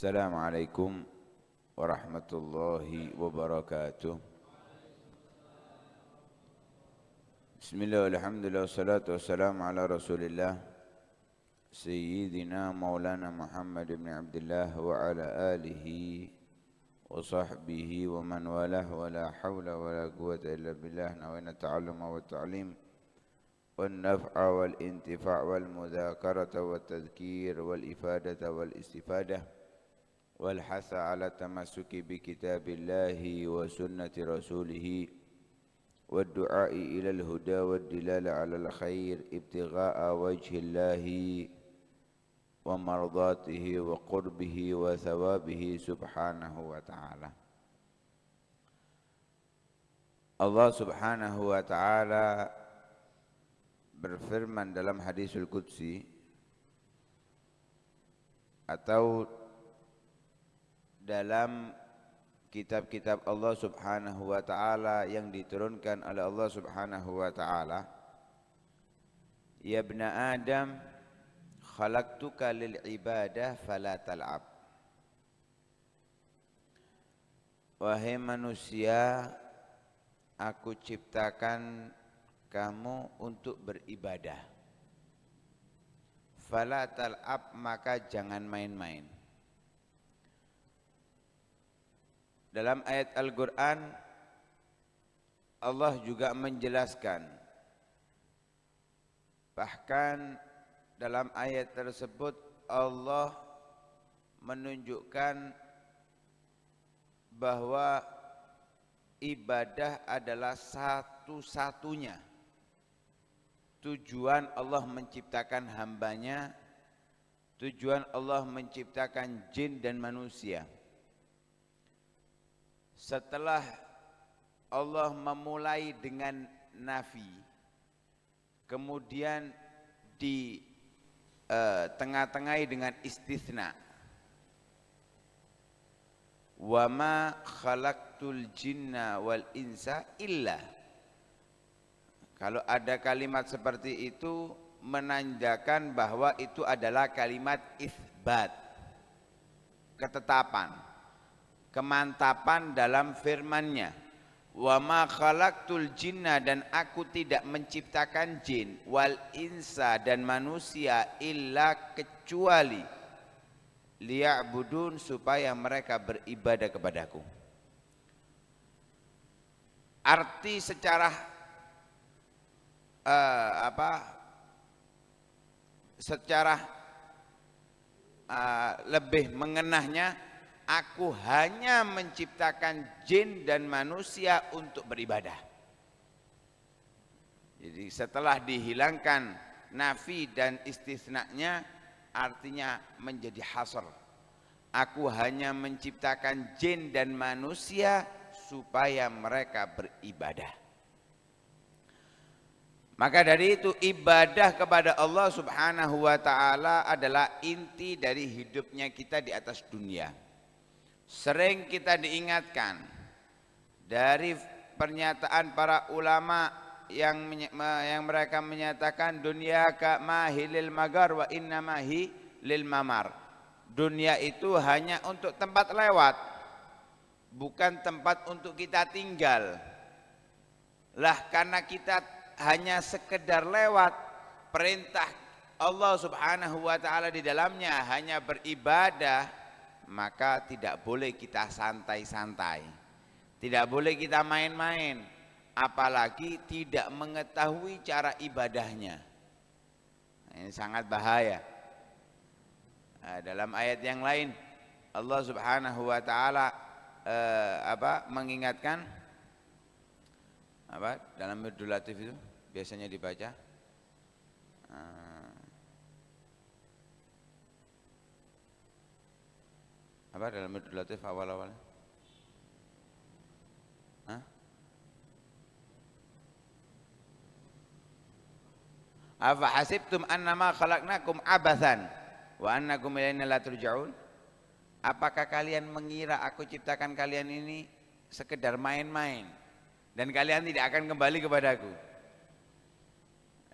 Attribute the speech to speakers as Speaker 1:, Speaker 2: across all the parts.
Speaker 1: Assalamualaikum warahmatullahi wabarakatuh. Bismillah, alhamdulillah, wassalatu wassalamu ala rasulillah Sayyidina maulana Muhammad ibn Abdullah wa ala alihi wa sahbihi wa man walah wa la hawla wa la quwata illa billah. Nawayna ta'alluma wa ta'lim wal naf'a wal intifa' wal mudhakarata wal tadhkir wal ifadata wal istifadah wal hatha ala tamassuki bi kitabillahi wa sunnati rasulih wad du'ai ila al huda wad dilala ala al khair ibtigha'a wajhillahi wa mardatihi wa qurbihi wa thawabihi subhanahu wa ta'ala. Allah subhanahu wa ta'ala berfirman dalam hadisul qudsi atau dalam kitab-kitab Allah subhanahu wa ta'ala yang diturunkan oleh Allah subhanahu wa ta'ala, ya ibna Adam khalaqtuka lil ibadah fala tal'ab. Wahai manusia, aku ciptakan kamu untuk beribadah. Fala tal'ab, maka jangan main-main. Dalam ayat Al-Quran Allah juga menjelaskan, bahkan dalam ayat tersebut Allah menunjukkan bahwa ibadah adalah satu-satunya tujuan Allah menciptakan hambanya, tujuan Allah menciptakan jin dan manusia. Setelah Allah memulai dengan nafi, kemudian di tengah-tengahi dengan istitsna. Wa ma khalaqtul jinna wal insa illa. Kalau ada kalimat seperti itu menandakan bahwa itu adalah kalimat itsbat, ketetapan, kemantapan dalam firman-Nya. Wa ma khalaqtul jinna, dan aku tidak menciptakan jin, wal insa, dan manusia, illa, kecuali liya'budun, supaya mereka beribadah kepadaku. Arti secara lebih mengenahnya, aku hanya menciptakan jin dan manusia untuk beribadah. Jadi setelah dihilangkan nafi dan istisnanya, artinya menjadi hasr. Aku hanya menciptakan jin dan manusia supaya mereka beribadah. Maka dari itu ibadah kepada Allah subhanahu wa ta'ala adalah inti dari hidupnya kita di atas dunia. Sering kita diingatkan dari pernyataan para ulama yang mereka menyatakan dunia ka mahilil magar wa inna mahi lil mamar. Dunia itu hanya untuk tempat lewat, bukan tempat untuk kita tinggal. Lah karena kita hanya sekedar lewat, perintah Allah subhanahu wa ta'ala di dalamnya hanya beribadah, maka tidak boleh kita santai-santai, tidak boleh kita main-main, apalagi tidak mengetahui cara ibadahnya. Ini sangat bahaya. Dalam ayat yang lain Allah subhanahu wa ta'ala mengingatkan dalam Mirdul Latif itu biasanya dibaca dalam Mirdul Latif awal-awal. Afa hasibtum annama khalaqnakum abathan wa annakum ilaina la turja'un. Apakah kalian mengira aku ciptakan kalian ini sekedar main-main dan kalian tidak akan kembali kepadaku?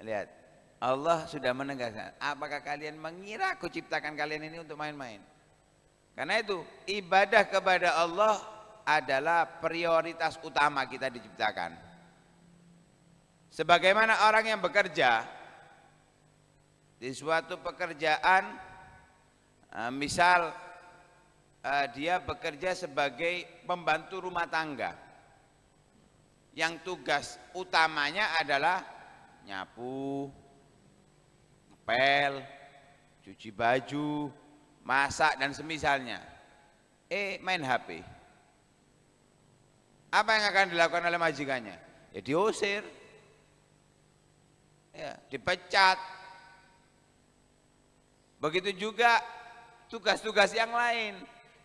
Speaker 1: Lihat, Allah sudah menegaskan, apakah kalian mengira aku ciptakan kalian ini untuk main-main? Karena itu ibadah kepada Allah adalah prioritas utama kita diciptakan. Sebagaimana orang yang bekerja di suatu pekerjaan, misal dia bekerja sebagai pembantu rumah tangga, yang tugas utamanya adalah nyapu, ngepel, cuci baju, masak dan semisalnya. Main HP. Apa yang akan dilakukan oleh majikannya? Ya diusir, ya dipecat. Begitu juga tugas-tugas yang lain.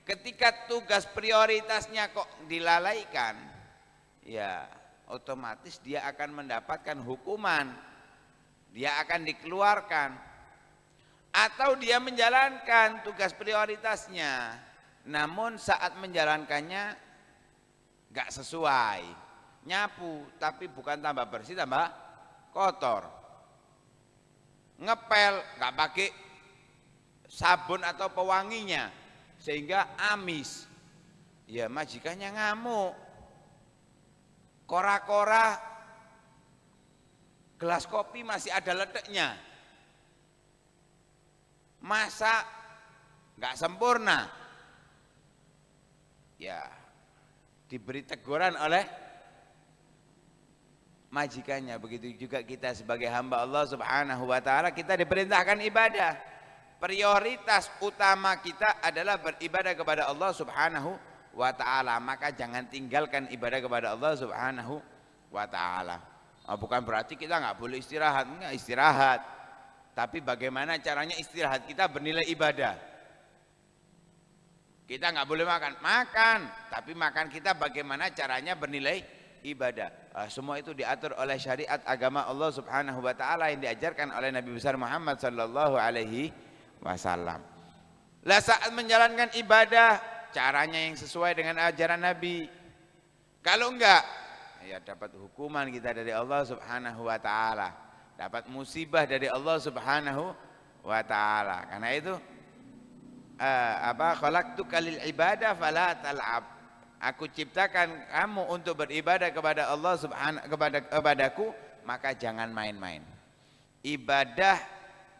Speaker 1: Ketika tugas prioritasnya kok dilalaikan, ya otomatis dia akan mendapatkan hukuman, dia akan dikeluarkan. Atau dia menjalankan tugas prioritasnya, namun saat menjalankannya gak sesuai. Nyapu tapi bukan tambah bersih, tambah kotor. Ngepel gak pakai sabun atau pewanginya sehingga amis. Ya majikannya ngamuk. Kora-kora gelas kopi masih ada ledeknya. Masa nggak sempurna, ya diberi teguran oleh majikannya. Begitu juga kita sebagai hamba Allah Subhanahu wa ta'ala, kita diperintahkan ibadah. Prioritas utama kita adalah beribadah kepada Allah Subhanahu wa ta'ala. Maka jangan tinggalkan ibadah kepada Allah Subhanahu wa ta'ala. Bukan berarti kita nggak boleh istirahat, enggak, istirahat. Tapi bagaimana caranya istirahat kita bernilai ibadah. Kita nggak boleh makan, tapi makan kita bagaimana caranya bernilai ibadah. Semua itu diatur oleh syariat agama Allah Subhanahu wa ta'ala yang diajarkan oleh Nabi besar Muhammad sallallahu alaihi wasallam. Lah saat menjalankan ibadah, caranya yang sesuai dengan ajaran Nabi. Kalau enggak, ya dapat hukuman kita dari Allah Subhanahu wa ta'ala, dapat musibah dari Allah Subhanahu wa ta'ala. Karena itu khalaqtuka lil ibadah fala tal'ab. Aku ciptakan kamu untuk beribadah kepada Allah Subhanahu kepadaku, maka jangan main-main. Ibadah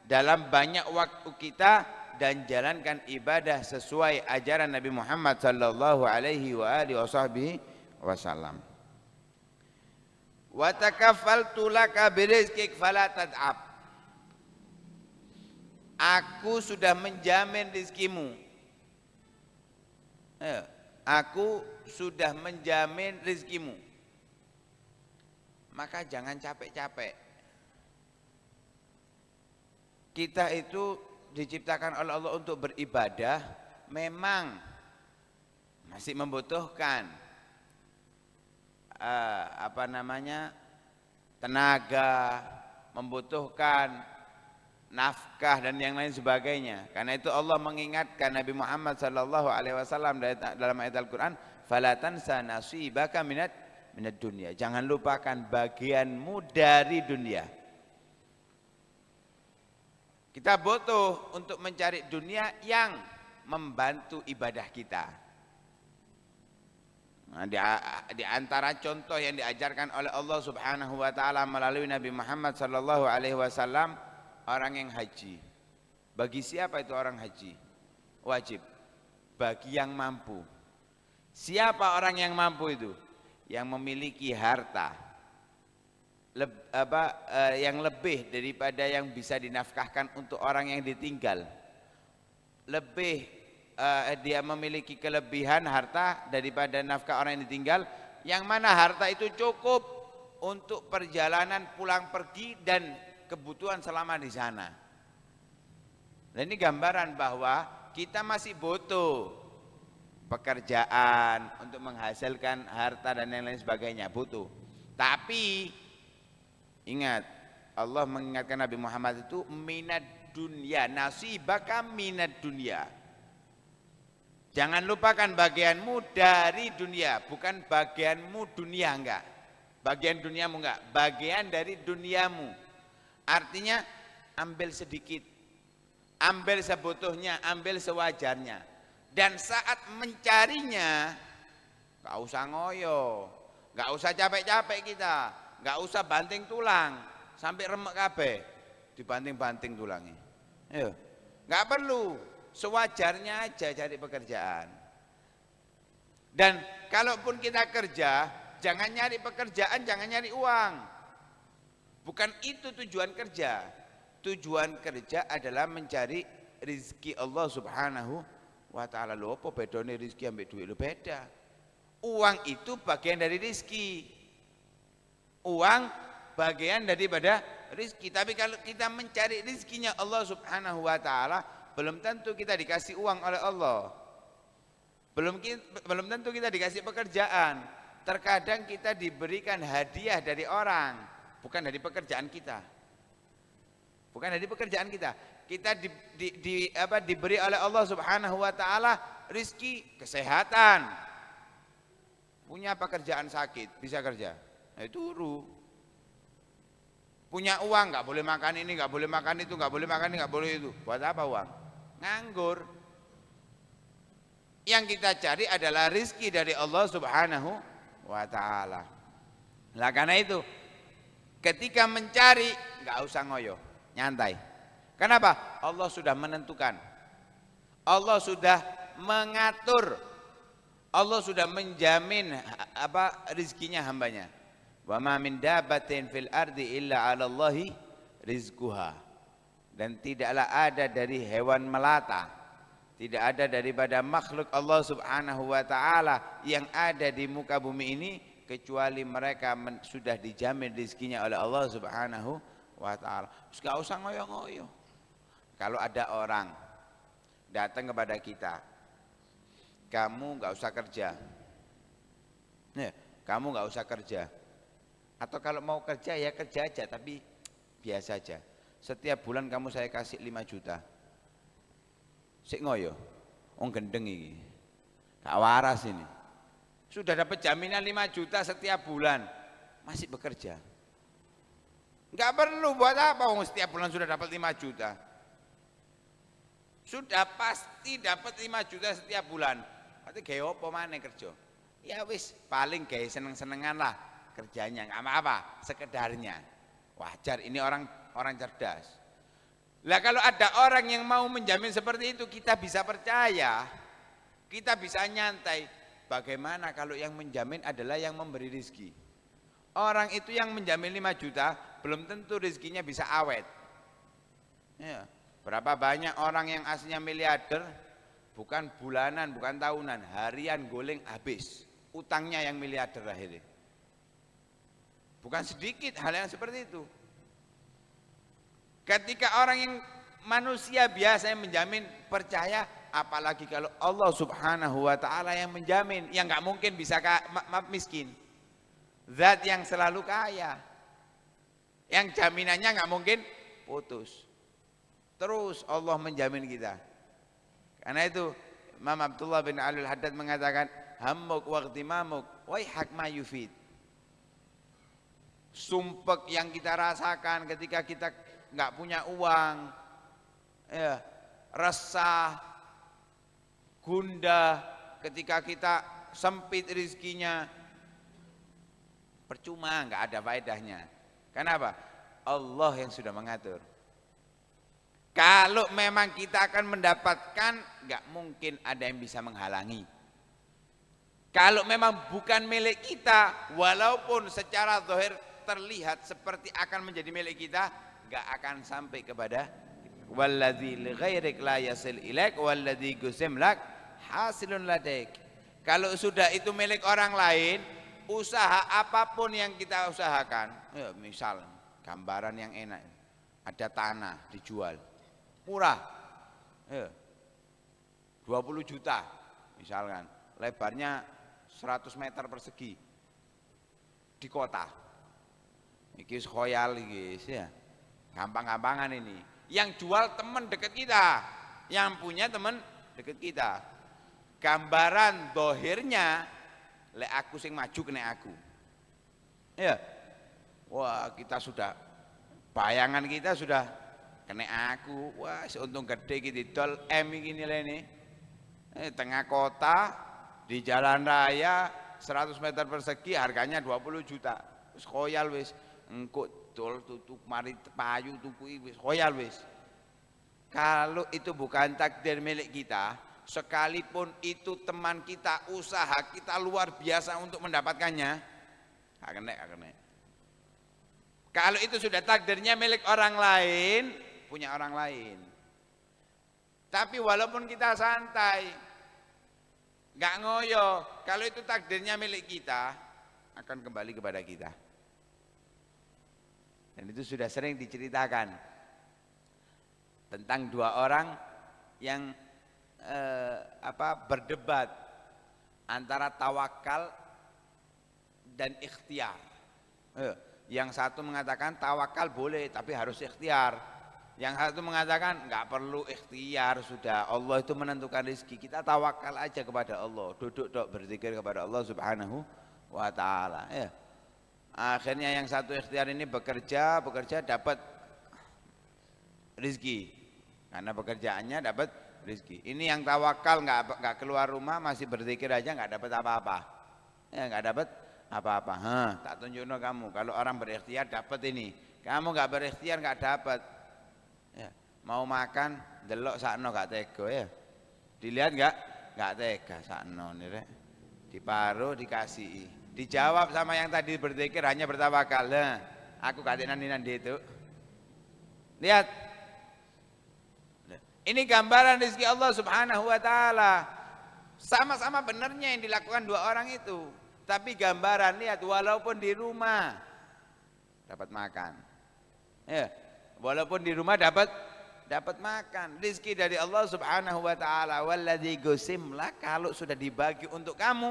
Speaker 1: dalam banyak waktu kita dan jalankan ibadah sesuai ajaran Nabi Muhammad sallallahu alaihi wa alihi wasallam. Wa takaffaltu laka birizqik fala tad'ab. Aku sudah menjamin rizkimu. Aku sudah menjamin rizkimu. Maka jangan capek-capek. Kita itu diciptakan oleh Allah untuk beribadah, memang masih membutuhkan tenaga, membutuhkan nafkah dan yang lain sebagainya. Karena itu Allah mengingatkan Nabi Muhammad sallallahu alaihi wasallam dalam ayat Al-Qur'an, "Fala tansa nasibaka minad dunya." Jangan lupakan bagianmu dari dunia. Kita butuh untuk mencari dunia yang membantu ibadah kita. Nah, di antara contoh yang diajarkan oleh Allah Subhanahu wa ta'ala melalui Nabi Muhammad sallallahu alaihi wasallam, orang yang haji. Bagi siapa itu orang haji? Wajib. Bagi yang mampu. Siapa orang yang mampu itu? Yang memiliki harta yang lebih daripada yang bisa dinafkahkan untuk orang yang ditinggal. Lebih dia memiliki kelebihan harta daripada nafkah orang yang ditinggal, yang mana harta itu cukup untuk perjalanan pulang pergi dan kebutuhan selama di sana. Dan ini gambaran bahwa kita masih butuh pekerjaan untuk menghasilkan harta dan lain-lain sebagainya, butuh. Tapi ingat, Allah mengingatkan Nabi Muhammad itu minad dunya, nasibaka minad dunya. Jangan lupakan bagianmu dari dunia, bukan bagianmu dunia, enggak. Bagian duniamu enggak, bagian dari duniamu. Artinya ambil sedikit, ambil sebutuhnya, ambil sewajarnya. Dan saat mencarinya, gak usah ngoyo, gak usah capek-capek kita, gak usah banting tulang sampai remek kabeh, dibanting-banting tulangnya. Ayo, gak perlu, sewajarnya aja cari pekerjaan. Dan kalaupun kita kerja, jangan nyari pekerjaan, jangan nyari uang. Bukan itu tujuan kerja. Tujuan kerja adalah mencari rizki Allah subhanahu wa ta'ala. Loh, apa bedanya rizki ambil duit? Lo beda. Uang itu bagian dari rizki. Uang bagian daripada rizki. Tapi kalau kita mencari rizkinya Allah subhanahu wa ta'ala, belum tentu kita dikasih uang oleh Allah. Belum tentu kita dikasih pekerjaan. Terkadang kita diberikan hadiah dari orang, bukan dari pekerjaan kita. Bukan dari pekerjaan kita. Kita diberi oleh Allah subhanahu wa ta'ala rizki, kesehatan. Punya pekerjaan sakit, bisa kerja. Nah, turu. Punya uang, nggak boleh makan ini, nggak boleh makan itu, nggak boleh makan ini, nggak boleh itu. Buat apa uang? Nganggur. Yang kita cari adalah rizki dari Allah subhanahu wa ta'ala. Nah, karena itu ketika mencari nggak usah ngoyo, nyantai. Kenapa? Allah sudah menentukan, Allah sudah mengatur, Allah sudah menjamin rizkinya hambanya. Wa ma min dabbatin fil ardi illa 'ala Allahi rizquha. Dan tidaklah ada dari hewan melata, tidak ada daripada makhluk Allah subhanahu wa ta'ala yang ada di muka bumi ini kecuali mereka sudah dijamin rizkinya oleh Allah subhanahu wa ta'ala. Gak usah ngoyo-ngoyo. Kalau ada orang datang kepada kita, kamu gak usah kerja, kamu gak usah kerja, atau kalau mau kerja ya kerja aja tapi biasa aja, setiap bulan kamu saya kasih 5 juta. Sik ngoyo, gendeng ini, gak waras ini. Sudah dapat jaminan 5 juta setiap bulan, masih bekerja. Gak perlu, buat apa? Setiap bulan sudah dapat 5 juta. Sudah pasti dapat 5 juta setiap bulan. Berarti gaya apa mana kerja? Ya wis, paling gaya seneng-senengan lah kerjanya, gak apa-apa, sekedarnya. Wajar, ini orang cerdas. Lah kalau ada orang yang mau menjamin seperti itu, kita bisa percaya, kita bisa nyantai. Bagaimana kalau yang menjamin adalah yang memberi rizki? Orang itu yang menjamin 5 juta, belum tentu rizkinya bisa awet. Ya. Berapa banyak orang yang aslinya miliarder, bukan bulanan, bukan tahunan, harian goleng habis. Utangnya yang miliarder akhirnya. Bukan sedikit hal yang seperti itu. Ketika orang yang manusia biasa yang menjamin, percaya, apalagi kalau Allah subhanahu wa ta'ala yang menjamin, yang gak mungkin bisa miskin. Zat yang selalu kaya, yang jaminannya gak mungkin putus. Terus Allah menjamin kita. Karena itu Imam Abdullah bin Alul Haddad mengatakan, hammuk waqtimamuk waihak ma yufid. Sumpek yang kita rasakan ketika kita nggak punya uang, ya, resah, gundah ketika kita sempit rizkinya, percuma, nggak ada faedahnya. Kenapa? Allah yang sudah mengatur. Kalau memang kita akan mendapatkan, nggak mungkin ada yang bisa menghalangi. Kalau memang bukan milik kita, walaupun secara zahir terlihat seperti akan menjadi milik kita, gak akan sampai kepada walladzi li ghairik la yasil ilaik walladzi gusim lak hasilun ladaik. Kalau sudah itu milik orang lain, usaha apapun yang kita usahakan, ya, misal gambaran yang enak, ada tanah dijual murah, ya, 20 juta misalkan, lebarnya 100 meter persegi di kota. Iki khoyal iki ya. Gampang-gampangan ini. Yang jual teman dekat kita, yang punya teman dekat kita. Gambaran dohirnya, lek aku sing maju kena aku. Ya, wah kita sudah, bayangan kita sudah kena aku. Wah seuntung gede gitu, dol M ini nilai ini. Tengah kota di jalan raya 100 meter persegi harganya 20 juta. Wis khoyal wis. Engko dol tutuk mari payu tuku wis khoyal wis. Kalau itu bukan takdir milik kita, sekalipun itu teman kita, usaha kita luar biasa untuk mendapatkannya, gak kena. Kalau itu sudah takdirnya milik orang lain, punya orang lain. Tapi walaupun kita santai, gak ngoyo, kalau itu takdirnya milik kita, akan kembali kepada kita. Dan itu sudah sering diceritakan tentang dua orang yang berdebat antara tawakal dan ikhtiar. Yang satu mengatakan tawakal boleh tapi harus ikhtiar. Yang satu mengatakan nggak perlu ikhtiar, sudah Allah itu menentukan rezeki, kita tawakal aja kepada Allah, duduk berzikir kepada Allah Subhanahu wa taala. Akhirnya yang satu ikhtiar ini bekerja dapat rezeki. Karena pekerjaannya dapat rezeki. Ini yang tawakal nggak keluar rumah, masih berzikir aja nggak dapat apa-apa. Nggak dapat apa-apa. Tak tunjukno kamu. Kalau orang berikhtiar dapat ini. Kamu nggak berikhtiar nggak dapat. Mau makan delok sakno gak tega ya. Dilihat nggak tega sakno nih rek. Diparuh dikasih. Dijawab sama yang tadi berzikir hanya bertawakal. Aku gak nanti itu. Lihat. Ini gambaran rezeki Allah Subhanahu wa taala. Sama-sama benarnya yang dilakukan dua orang itu. Tapi gambaran, lihat, walaupun di rumah dapat makan. Walaupun di rumah dapat makan. Rezeki dari Allah Subhanahu wa taala. Walladzi gusimla, kalau sudah dibagi untuk kamu,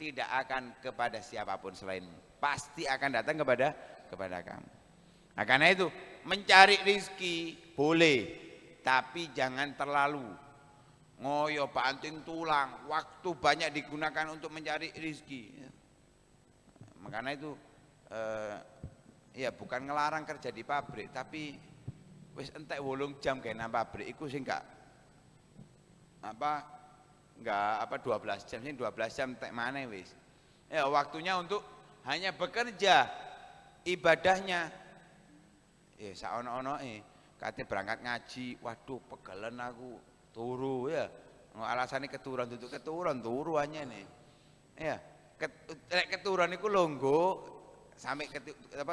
Speaker 1: tidak akan kepada siapapun selainmu. Pasti akan datang kepada kamu. Nah, karena itu mencari rezeki boleh, tapi jangan terlalu ngoyo banting tulang, waktu banyak digunakan untuk mencari rezeki. Makanya itu bukan ngelarang kerja di pabrik, tapi wis entek 8 jam kena pabrik iku sing enggak 12 jam, sing 12 jam entek maneh wis. Waktunya untuk hanya bekerja, ibadahnya saono-onoe. Kate berangkat ngaji, waduh pegelen aku, turu ya. Alasannya keturun, turu hanya nih. Keturun iku longgo sampai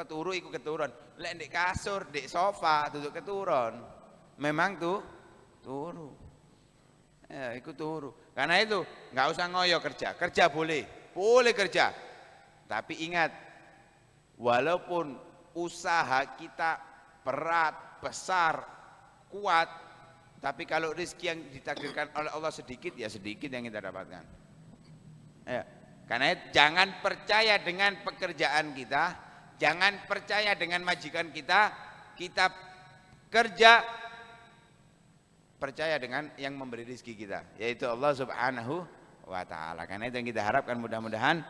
Speaker 1: turu iku keturun. Lek ndek kasur, ndek sofa duduk keturun. Memang tuh turu. Iku turu. Karena itu nggak usah ngoyo kerja boleh kerja. Tapi ingat, walaupun usaha kita berat, besar, kuat, tapi kalau rezeki yang ditakdirkan oleh Allah sedikit, ya sedikit yang kita dapatkan. Karena jangan percaya dengan pekerjaan kita, jangan percaya dengan majikan kita kerja, percaya dengan yang memberi rezeki kita, yaitu Allah Subhanahu wa taala. Karena itu yang kita harapkan, mudah-mudahan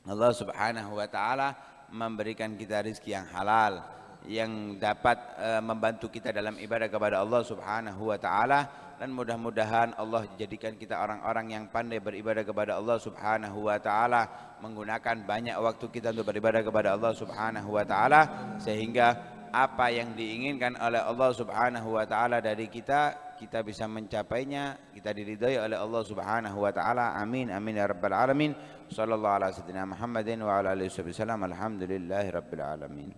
Speaker 1: Allah Subhanahu wa taala memberikan kita rezeki yang halal, yang dapat membantu kita dalam ibadah kepada Allah Subhanahu wa taala, dan mudah-mudahan Allah jadikan kita orang-orang yang pandai beribadah kepada Allah Subhanahu wa taala, menggunakan banyak waktu kita untuk beribadah kepada Allah Subhanahu wa taala, sehingga apa yang diinginkan oleh Allah Subhanahu wa taala dari kita bisa mencapainya, kita diridhai oleh Allah Subhanahu wa taala. Amin amin ya rabbal alamin. Sallallahu alaihi wasallam Muhammadin wa ala alihi wasallam. Alhamdulillahirabbil alamin.